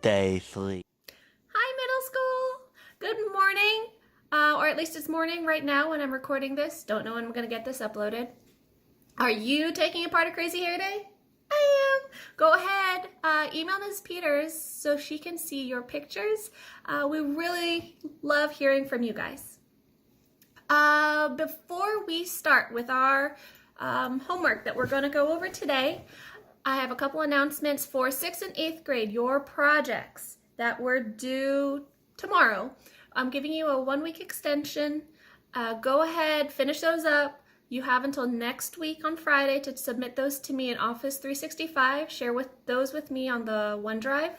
Day 3. Hi, middle school. Good morning. Or at least it's morning right now when I'm recording this. Don't know when I'm going to get this uploaded. Are you taking a part of Crazy Hair Day? I am. Go ahead, email Ms. Peters so she can see your pictures. We really love hearing from you guys. Before we start with our homework that we're going to go over today, I have a couple announcements for 6th and 8th grade, your projects that were due tomorrow. I'm giving you a 1-week extension. Go ahead, finish those up. You have until next week on Friday to submit those to me in Office 365. Share those with me on the OneDrive.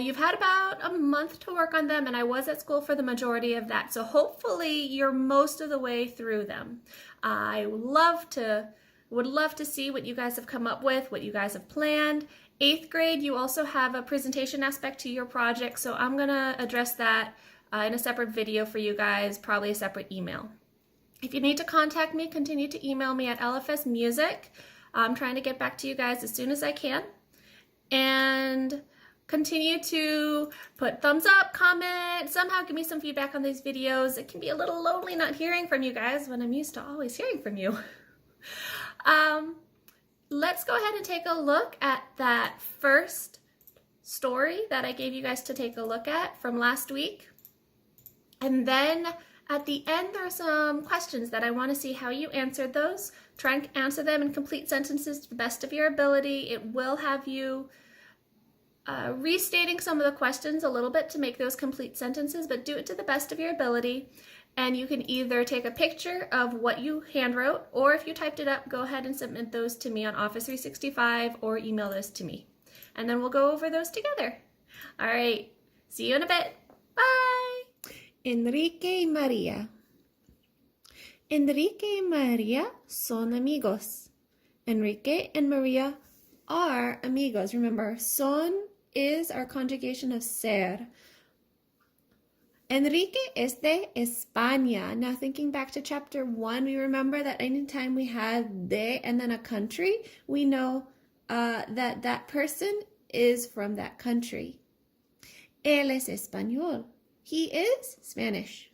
You've had about a month to work on them, and I was at school for the majority of that, so hopefully you're most of the way through them. I would love to see what you guys have come up with, what you guys have planned. 8th grade, you also have a presentation aspect to your project, so I'm going to address that in a separate video for you guys, probably a separate email. If you need to contact me, continue to email me at lfsmusic. I'm trying to get back to you guys as soon as I can. And continue to put thumbs up, comment, somehow give me some feedback on these videos. It can be a little lonely not hearing from you guys when I'm used to always hearing from you. Let's go ahead and take a look at that first story that I gave you guys to take a look at from last week. And then at the end, there are some questions that I want to see how you answered those. Try and answer them in complete sentences to the best of your ability. It will have you restating some of the questions a little bit to make those complete sentences, but do it to the best of your ability. And you can either take a picture of what you handwrote, or if you typed it up, go ahead and submit those to me on Office 365 or email those to me. And then we'll go over those together. All right, see you in a bit. Bye. Enrique y María. Enrique y María son amigos. Enrique and Maria are amigos. Remember, son is our conjugation of ser. Enrique es de España. Now, thinking back to chapter 1, we remember that anytime we had de and then a country, we know that that person is from that country. Él es español. He is Spanish.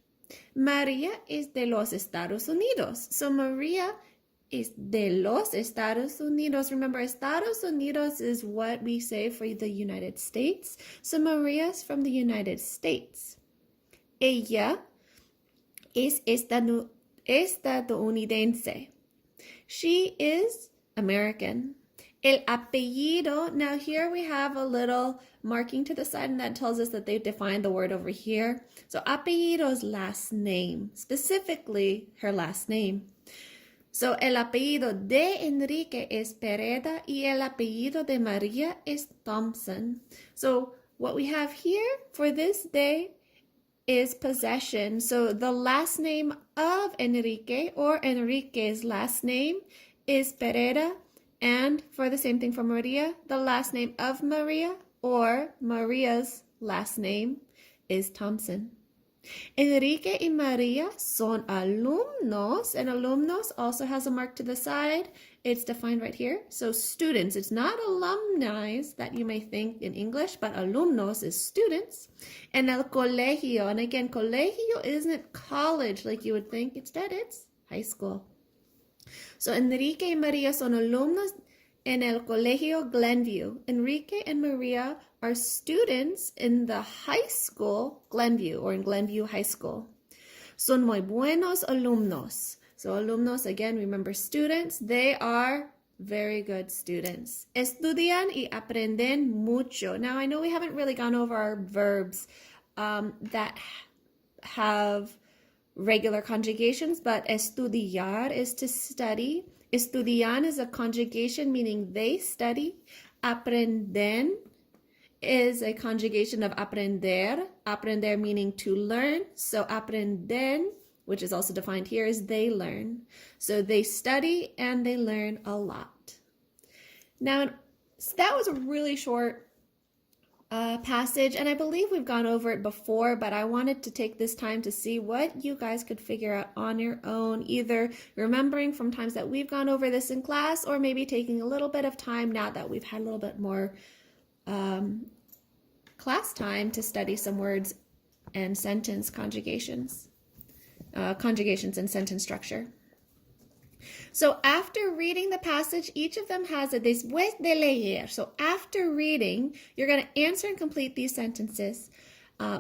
María is de los Estados Unidos. So Maria is de los Estados Unidos. Remember, Estados Unidos is what we say for the United States. So Maria is from the United States. Ella es estadounidense. She is American. El apellido, now here we have a little marking to the side, and that tells us that they've defined the word over here. So apellido is last name, specifically her last name. So el apellido de Enrique es Pereda y el apellido de María es Thompson. So what we have here for this day is possession. So the last name of Enrique, or Enrique's last name, is Pereda. And for the same thing for Maria, the last name of Maria, or Maria's last name, is Thompson. Enrique y Maria son alumnos, and alumnos also has a mark to the side. It's defined right here. So students, it's not alumni that you may think in English, but alumnos is students. En el colegio, and again, colegio isn't college like you would think. Instead, it's high school. So Enrique y Maria son alumnos en el colegio Glenview. Enrique and Maria are students in the high school Glenview, or in Glenview High School. Son muy buenos alumnos. So alumnos, again, remember students. They are very good students. Estudian y aprenden mucho. Now, I know we haven't really gone over our verbs that have regular conjugations, but estudiar is to study. Estudian is a conjugation meaning they study. Aprenden is a conjugation of aprender. Aprender meaning to learn. So aprenden, which is also defined here, is they learn. So they study and they learn a lot. Now, that was a really short passage, and I believe we've gone over it before, but I wanted to take this time to see what you guys could figure out on your own, either remembering from times that we've gone over this in class, or maybe taking a little bit of time now that we've had a little bit more class time to study some words and sentence conjugations, conjugations and sentence structure. So after reading the passage, each of them has a después de leer. So after reading, you're going to answer and complete these sentences.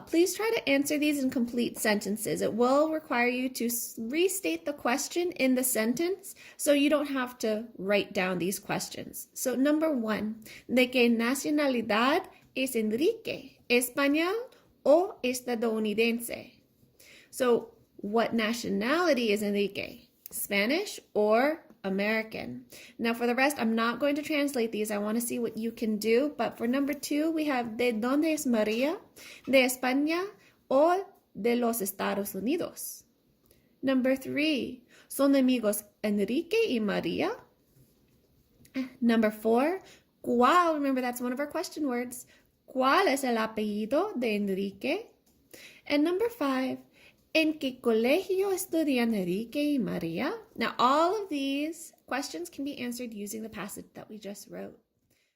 Please try to answer these in complete sentences. It will require you to restate the question in the sentence so you don't have to write down these questions. So number 1, ¿de qué nacionalidad es Enrique? ¿Español o estadounidense? So what nationality is Enrique? Spanish or American? Now for the rest, I'm not going to translate these. I want to see what you can do. But for number 2, we have ¿de dónde es María? ¿De España o de los Estados Unidos? Number 3, ¿son amigos Enrique y María? Number 4, ¿cuál? Remember, that's one of our question words. ¿Cuál es el apellido de Enrique? And number 5, ¿en qué colegio estudian Enrique y María? Now, all of these questions can be answered using the passage that we just wrote.